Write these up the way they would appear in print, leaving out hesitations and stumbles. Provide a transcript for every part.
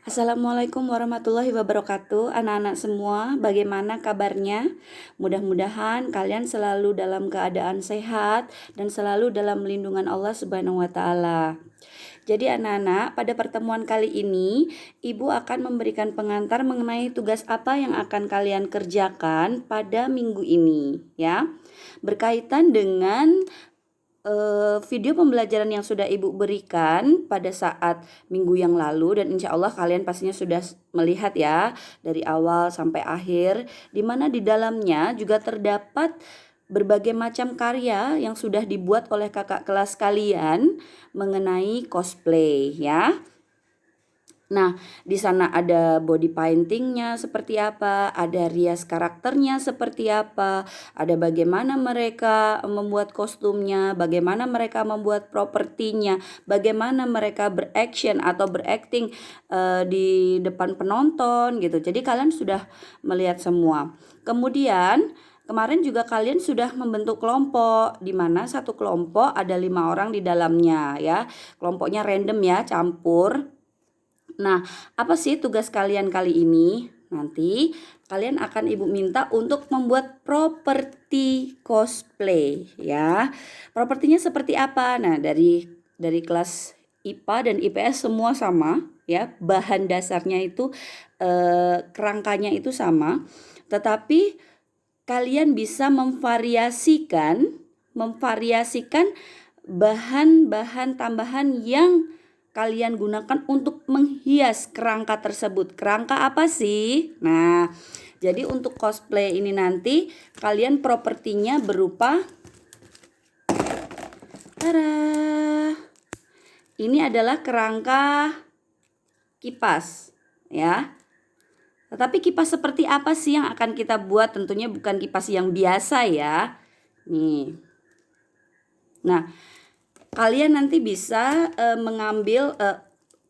Assalamualaikum warahmatullahi wabarakatuh. Anak-anak semua, bagaimana kabarnya? Mudah-mudahan kalian selalu dalam keadaan sehat dan selalu dalam lindungan Allah Subhanahu wa taala. Jadi anak-anak, pada pertemuan kali ini Ibu akan memberikan pengantar mengenai tugas apa yang akan kalian kerjakan pada minggu ini, ya. Berkaitan dengan video pembelajaran yang sudah Ibu berikan pada saat minggu yang lalu, dan insya Allah kalian pastinya sudah melihat ya dari awal sampai akhir, di mana di dalamnya juga terdapat berbagai macam karya yang sudah dibuat oleh kakak kelas kalian mengenai cosplay ya. Nah, di sana ada body paintingnya seperti apa, ada rias karakternya seperti apa, ada bagaimana mereka membuat kostumnya, bagaimana mereka membuat propertinya, bagaimana mereka beraction atau berakting di depan penonton gitu. Jadi kalian sudah melihat semua. Kemudian kemarin juga kalian sudah membentuk kelompok, di mana satu kelompok ada 5 orang di dalamnya ya. Kelompoknya random ya, campur. Nah, apa sih tugas kalian kali ini? Nanti kalian akan Ibu minta untuk membuat properti cosplay ya. Propertinya seperti apa? Nah, dari kelas IPA dan IPS semua sama ya. Bahan dasarnya itu kerangkanya itu sama. Tetapi kalian bisa memvariasikan bahan-bahan tambahan yang kalian gunakan untuk menghias kerangka tersebut. Kerangka apa sih? Nah, jadi untuk cosplay ini nanti kalian propertinya berupa ini adalah kerangka kipas ya. Tetapi kipas seperti apa sih yang akan kita buat? Tentunya bukan kipas yang biasa ya. Nih. Nah, kalian nanti bisa mengambil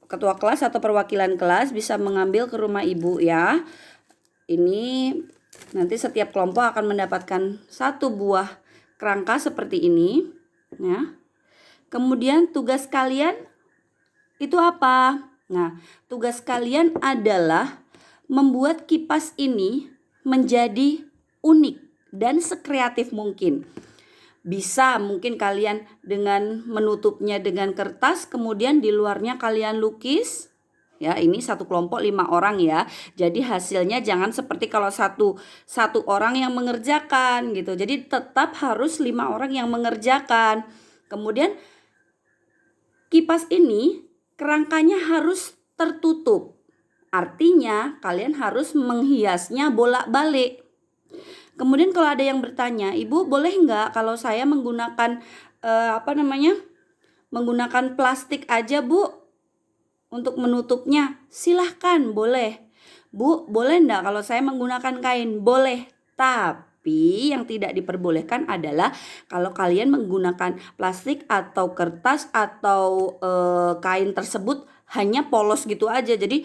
ketua kelas atau perwakilan kelas bisa mengambil ke rumah Ibu ya. Ini nanti setiap kelompok akan mendapatkan satu buah kerangka seperti ini ya. Kemudian tugas kalian itu apa? Nah, tugas kalian adalah membuat kipas ini menjadi unik dan sekreatif mungkin. Bisa mungkin kalian dengan menutupnya dengan kertas, kemudian di luarnya kalian lukis. Ya, ini satu kelompok 5 orang ya. Jadi hasilnya jangan seperti kalau satu orang yang mengerjakan gitu. Jadi tetap harus 5 orang yang mengerjakan. Kemudian kipas ini kerangkanya harus tertutup. Artinya kalian harus menghiasnya bolak-balik. Kemudian kalau ada yang bertanya, Ibu boleh nggak kalau saya menggunakan menggunakan plastik aja Bu untuk menutupnya? Silahkan, boleh. Bu, boleh nggak kalau saya menggunakan kain? Boleh. Tapi yang tidak diperbolehkan adalah kalau kalian menggunakan plastik atau kertas atau kain tersebut hanya polos gitu aja. Jadi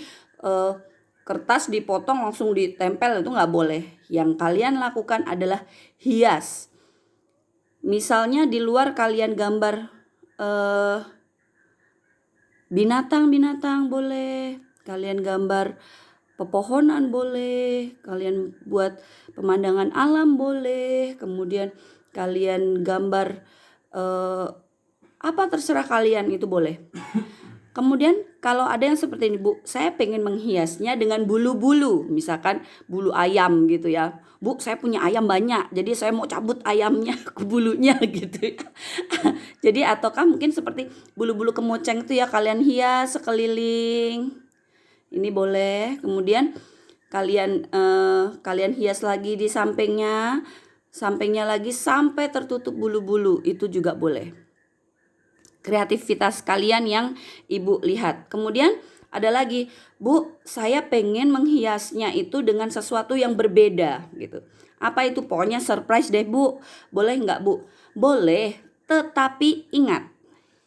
kertas dipotong langsung ditempel, itu nggak boleh. Yang kalian lakukan adalah hias. Misalnya di luar kalian gambar binatang-binatang boleh, kalian gambar pepohonan boleh, kalian buat pemandangan alam boleh, kemudian kalian gambar apa terserah kalian itu boleh. Kemudian kalau ada yang seperti ini, Bu, saya pengen menghiasnya dengan bulu-bulu, misalkan bulu ayam gitu ya. Bu, saya punya ayam banyak, jadi saya mau cabut ayamnya ke bulunya gitu ya. Jadi ataukah mungkin seperti bulu-bulu kemoceng itu ya, kalian hias sekeliling. Ini boleh. Kemudian kalian hias lagi di sampingnya lagi sampai tertutup bulu-bulu, itu juga boleh. Kreativitas kalian yang Ibu lihat. Kemudian ada lagi, Bu, saya pengen menghiasnya itu dengan sesuatu yang berbeda gitu. Apa itu? Pokoknya surprise deh Bu. Boleh nggak Bu? Boleh, tetapi ingat,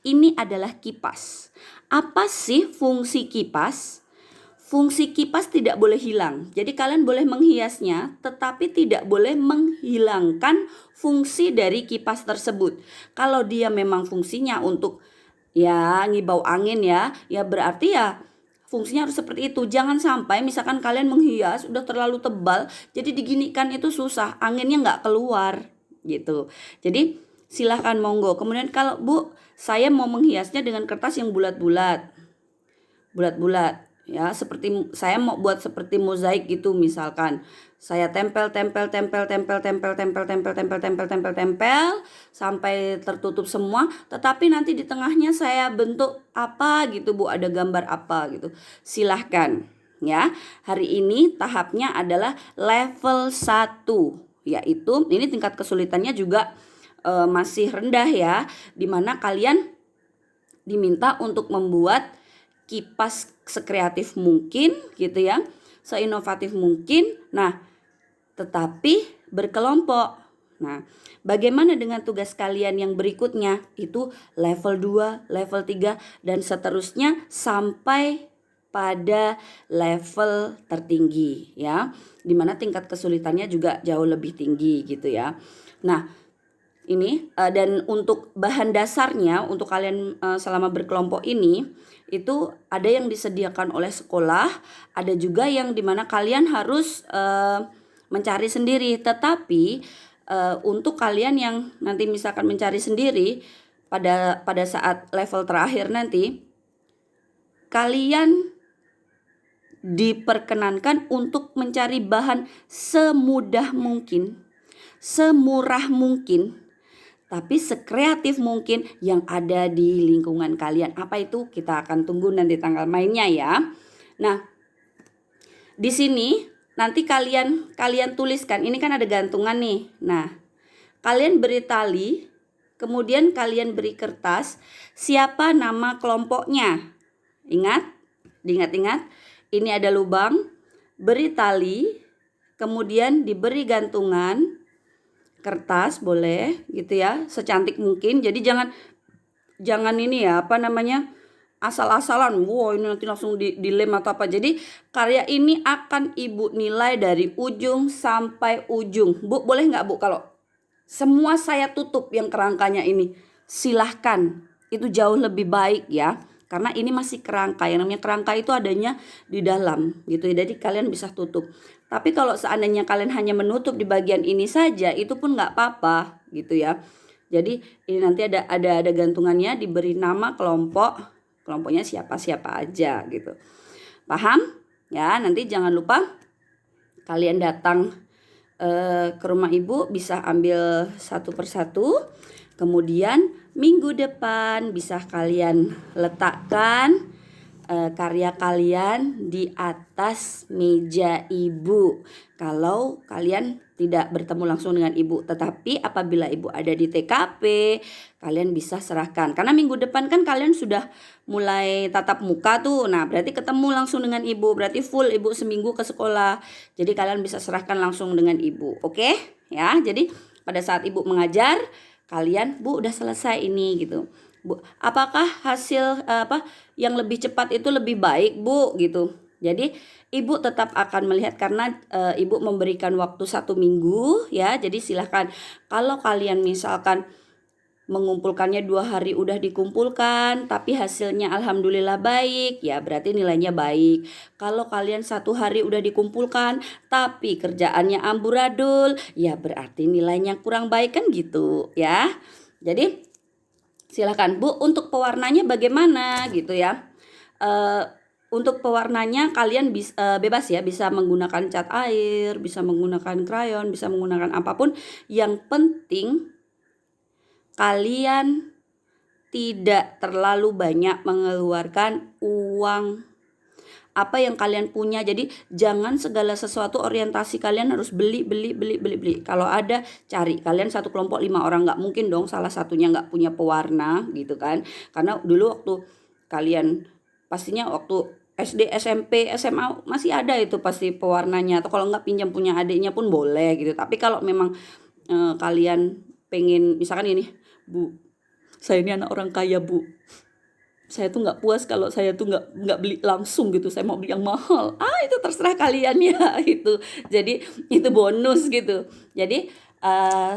ini adalah kipas. Apa sih fungsi kipas? Fungsi kipas tidak boleh hilang. Jadi kalian boleh menghiasnya, tetapi tidak boleh menghilangkan fungsi dari kipas tersebut. Kalau dia memang fungsinya untuk ya ngibau angin ya berarti ya fungsinya harus seperti itu. Jangan sampai misalkan kalian menghias udah terlalu tebal, jadi diginikan itu susah, anginnya nggak keluar gitu. Jadi silahkan monggo. Kemudian kalau Bu, saya mau menghiasnya dengan kertas yang bulat-bulat ya, seperti saya mau buat seperti mozaik gitu, misalkan saya tempel sampai tertutup semua, tetapi nanti di tengahnya saya bentuk apa gitu Bu, ada gambar apa gitu, silahkan ya. Hari ini tahapnya adalah level 1, yaitu ini tingkat kesulitannya juga masih rendah ya, dimana kalian diminta untuk membuat kipas sekreatif mungkin gitu ya, seinovatif mungkin. Nah, tetapi berkelompok. Nah, bagaimana dengan tugas kalian yang berikutnya? Itu level 2, level 3 dan seterusnya sampai pada level tertinggi ya, dimana tingkat kesulitannya juga jauh lebih tinggi gitu ya. Nah, ini dan untuk bahan dasarnya untuk kalian selama berkelompok ini itu ada yang disediakan oleh sekolah, ada juga yang dimana kalian harus mencari sendiri. Tetapi untuk kalian yang nanti misalkan mencari sendiri pada saat level terakhir nanti, kalian diperkenankan untuk mencari bahan semudah mungkin, semurah mungkin, tapi sekreatif mungkin yang ada di lingkungan kalian. Apa itu? Kita akan tunggu nanti tanggal mainnya ya. Nah, di sini nanti kalian tuliskan. Ini kan ada gantungan nih. Nah, kalian beri tali, kemudian kalian beri kertas, siapa nama kelompoknya. Diingat-ingat. Ini ada lubang, beri tali, kemudian diberi gantungan kertas boleh gitu ya, secantik mungkin. Jadi jangan ini ya, apa namanya, asal-asalan. Wow, ini nanti langsung dilem atau apa. Jadi karya ini akan Ibu nilai dari ujung sampai ujung. Bu, boleh nggak Bu kalau semua saya tutup yang kerangkanya ini? Silahkan, itu jauh lebih baik ya. Karena ini masih kerangka, yang namanya kerangka itu adanya di dalam gitu ya. Jadi kalian bisa tutup. Tapi kalau seandainya kalian hanya menutup di bagian ini saja, itu pun nggak apa-apa gitu ya. Jadi ini nanti ada gantungannya, diberi nama kelompoknya siapa-siapa aja gitu. Paham? Ya, nanti jangan lupa kalian datang ke rumah Ibu, bisa ambil satu persatu. Kemudian minggu depan bisa kalian letakkan karya kalian di atas meja Ibu. Kalau kalian tidak bertemu langsung dengan Ibu, tetapi apabila Ibu ada di TKP, kalian bisa serahkan. Karena minggu depan kan kalian sudah mulai tatap muka tuh. Nah, berarti ketemu langsung dengan Ibu, berarti full Ibu seminggu ke sekolah. Jadi kalian bisa serahkan langsung dengan Ibu. Oke? Ya, jadi pada saat Ibu mengajar, kalian, Bu, udah selesai ini gitu. Bu, apakah hasil yang lebih cepat itu lebih baik, Bu, gitu. Jadi Ibu tetap akan melihat karena Ibu memberikan waktu 1 minggu ya. Jadi silahkan, kalau kalian misalkan mengumpulkannya 2 hari udah dikumpulkan tapi hasilnya alhamdulillah baik, ya berarti nilainya baik. Kalau kalian 1 hari udah dikumpulkan tapi kerjaannya amburadul, ya berarti nilainya kurang baik kan gitu ya. Jadi silakan Bu, untuk pewarnanya bagaimana gitu ya. Untuk pewarnanya kalian bebas ya, bisa menggunakan cat air, bisa menggunakan krayon, bisa menggunakan apapun. Yang penting kalian tidak terlalu banyak mengeluarkan uang apa yang kalian punya. Jadi jangan segala sesuatu orientasi kalian harus beli. Kalau ada cari. Kalian satu kelompok 5 orang, nggak mungkin dong salah satunya nggak punya pewarna gitu kan. Karena dulu waktu kalian pastinya waktu SD, SMP, SMA masih ada itu pasti pewarnanya. Atau kalau nggak pinjam punya adiknya pun boleh gitu. Tapi kalau memang kalian pengen misalkan ini, Bu, saya ini anak orang kaya, Bu. Saya tuh nggak puas kalau saya tuh nggak beli langsung gitu. Saya mau beli yang mahal. Itu terserah kalian ya itu. Jadi itu bonus gitu. Jadi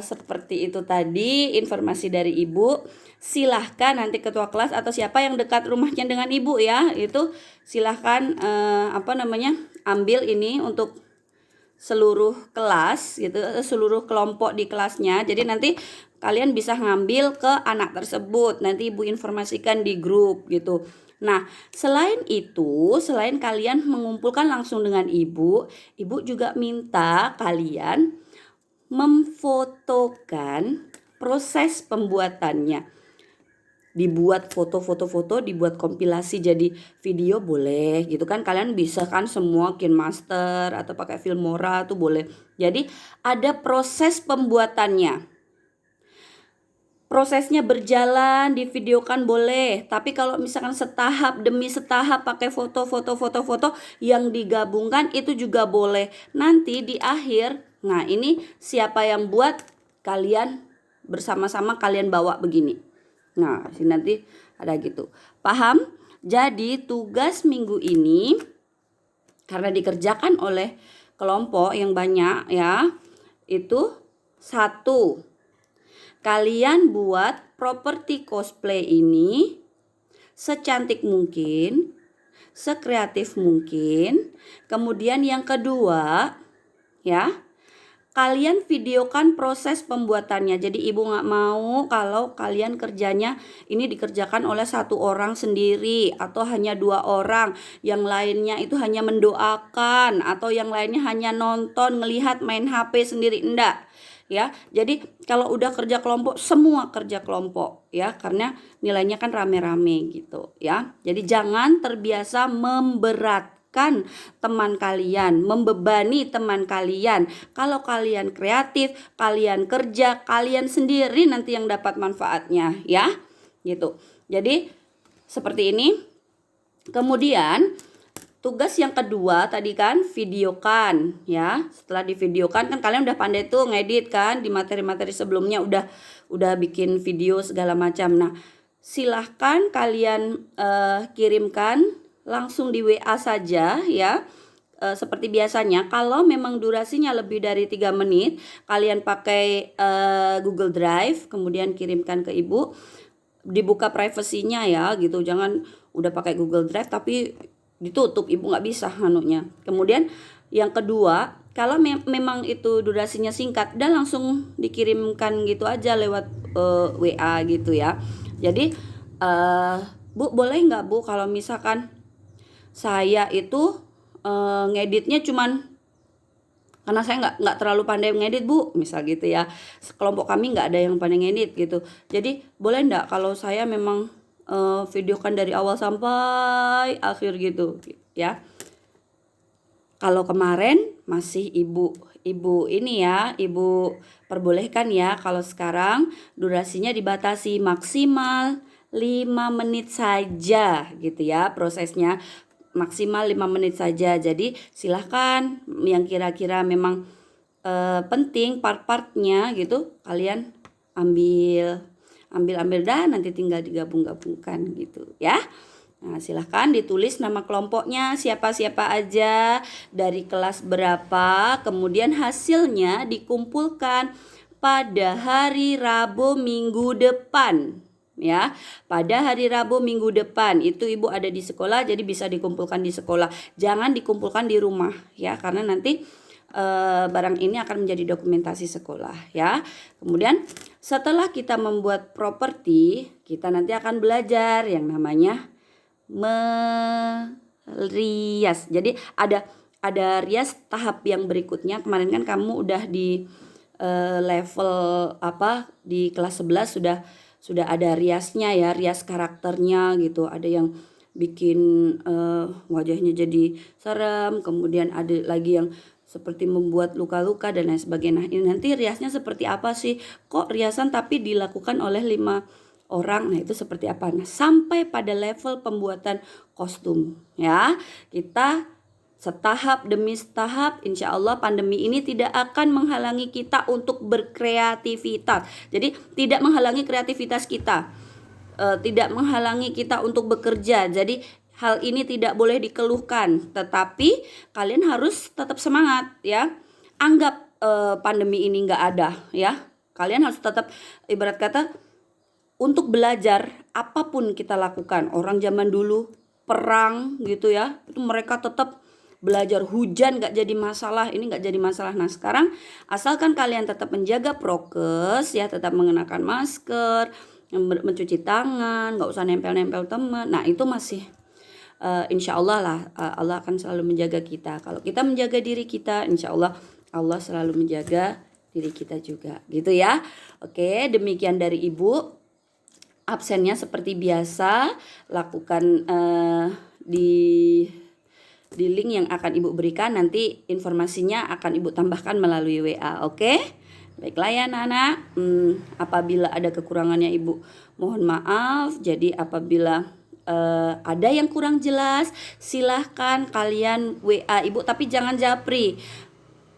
seperti itu tadi informasi dari Ibu. Silahkan nanti ketua kelas atau siapa yang dekat rumahnya dengan Ibu ya, itu silahkan ambil ini untuk seluruh kelas gitu, seluruh kelompok di kelasnya. Jadi nanti kalian bisa ngambil ke anak tersebut, nanti Ibu informasikan di grup gitu. Nah, selain itu, selain kalian mengumpulkan langsung dengan Ibu juga minta kalian memfotokan proses pembuatannya. Dibuat foto-foto, dibuat kompilasi jadi video boleh gitu kan. Kalian bisa kan semua KineMaster atau pakai Filmora tuh boleh. Jadi ada proses pembuatannya. Prosesnya berjalan, divideokan boleh. Tapi kalau misalkan setahap demi setahap pakai foto yang digabungkan itu juga boleh. Nanti di akhir, nah ini siapa yang buat, kalian bersama-sama kalian bawa begini. Nah, sini nanti ada gitu. Paham? Jadi tugas minggu ini karena dikerjakan oleh kelompok yang banyak ya, itu 1. Kalian buat properti cosplay ini secantik mungkin, sekreatif mungkin. Kemudian yang kedua ya, kalian videokan proses pembuatannya. Jadi Ibu nggak mau kalau kalian kerjanya ini dikerjakan oleh 1 orang sendiri atau hanya 2 orang, yang lainnya itu hanya mendoakan atau yang lainnya hanya nonton, ngelihat, main HP sendiri, enggak ya. Jadi kalau udah kerja kelompok, semua kerja kelompok ya, karena nilainya kan rame-rame gitu ya. Jadi jangan terbiasa teman kalian, membebani teman kalian. Kalau kalian kreatif, kalian kerja, kalian sendiri nanti yang dapat manfaatnya ya. Gitu. Jadi seperti ini. Kemudian tugas yang kedua tadi kan videokan ya. Setelah divideokan kan kalian udah pandai tuh ngedit kan, di materi-materi sebelumnya udah bikin video segala macam. Nah, silahkan kalian kirimkan langsung di WA saja ya. Seperti biasanya, kalau memang durasinya lebih dari 3 menit, kalian pakai Google Drive, kemudian kirimkan ke Ibu, dibuka privasinya ya gitu. Jangan udah pakai Google Drive tapi ditutup, Ibu nggak bisa anunya. Kemudian yang kedua, kalau memang itu durasinya singkat, dan langsung dikirimkan gitu aja lewat WA gitu ya. Jadi Bu, boleh nggak Bu kalau misalkan saya itu ngeditnya cuman karena saya nggak terlalu pandai ngedit Bu, misal gitu ya. Kelompok kami nggak ada yang pandai ngedit gitu. Jadi boleh nggak kalau saya memang videokan dari awal sampai akhir gitu ya. Kalau kemarin masih ibu ini ya, Ibu perbolehkan ya. Kalau sekarang durasinya dibatasi maksimal 5 menit saja gitu ya prosesnya. Maksimal 5 menit saja. Jadi silahkan yang kira-kira memang penting part-partnya gitu, kalian ambil dah, nanti tinggal digabung-gabungkan gitu ya. Nah, silahkan ditulis nama kelompoknya siapa-siapa aja, dari kelas berapa, kemudian hasilnya dikumpulkan pada hari Rabu minggu depan. Ya, pada hari Rabu minggu depan itu Ibu ada di sekolah, jadi bisa dikumpulkan di sekolah. Jangan dikumpulkan di rumah ya, karena nanti barang ini akan menjadi dokumentasi sekolah ya. Kemudian setelah kita membuat properti, kita nanti akan belajar yang namanya merias. Jadi ada rias tahap yang berikutnya. Kemarin kan kamu udah di level di kelas 11 sudah ada riasnya ya, rias karakternya gitu. Ada yang bikin wajahnya jadi serem, kemudian ada lagi yang seperti membuat luka-luka dan lain sebagainya. Nah, ini nanti riasnya seperti apa sih? Kok riasan tapi dilakukan oleh 5 orang? Nah, itu seperti apa? Nah, sampai pada level pembuatan kostum ya. Kita setahap demi setahap, insya Allah pandemi ini tidak akan menghalangi kita untuk berkreativitas. Jadi tidak menghalangi kreativitas kita, tidak menghalangi kita untuk bekerja. Jadi hal ini tidak boleh dikeluhkan, tetapi kalian harus tetap semangat ya. Anggap pandemi ini nggak ada ya. Kalian harus tetap ibarat kata untuk belajar apapun kita lakukan. Orang zaman dulu perang gitu ya, itu mereka tetap belajar, hujan nggak jadi masalah, ini nggak jadi masalah. Nah sekarang asalkan kalian tetap menjaga prokes ya, tetap mengenakan masker, mencuci tangan, nggak usah nempel-nempel teman. Nah itu masih insya Allah lah, Allah akan selalu menjaga kita. Kalau kita menjaga diri kita, insya Allah Allah selalu menjaga diri kita juga gitu ya. Oke, demikian dari Ibu. Absennya seperti biasa, lakukan di link yang akan Ibu berikan, nanti informasinya akan Ibu tambahkan melalui WA. Oke? Baiklah ya anak-anak, apabila ada kekurangannya Ibu mohon maaf. Jadi apabila ada yang kurang jelas, silahkan kalian WA Ibu, tapi jangan japri.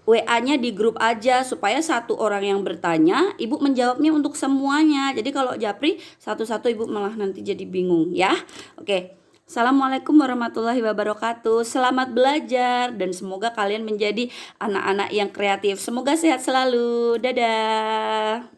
WA-nya di grup aja supaya satu orang yang bertanya, Ibu menjawabnya untuk semuanya. Jadi kalau japri satu-satu Ibu malah nanti jadi bingung ya. Oke. Assalamualaikum warahmatullahi wabarakatuh. Selamat belajar dan semoga kalian menjadi anak-anak yang kreatif. Semoga sehat selalu. Dadah.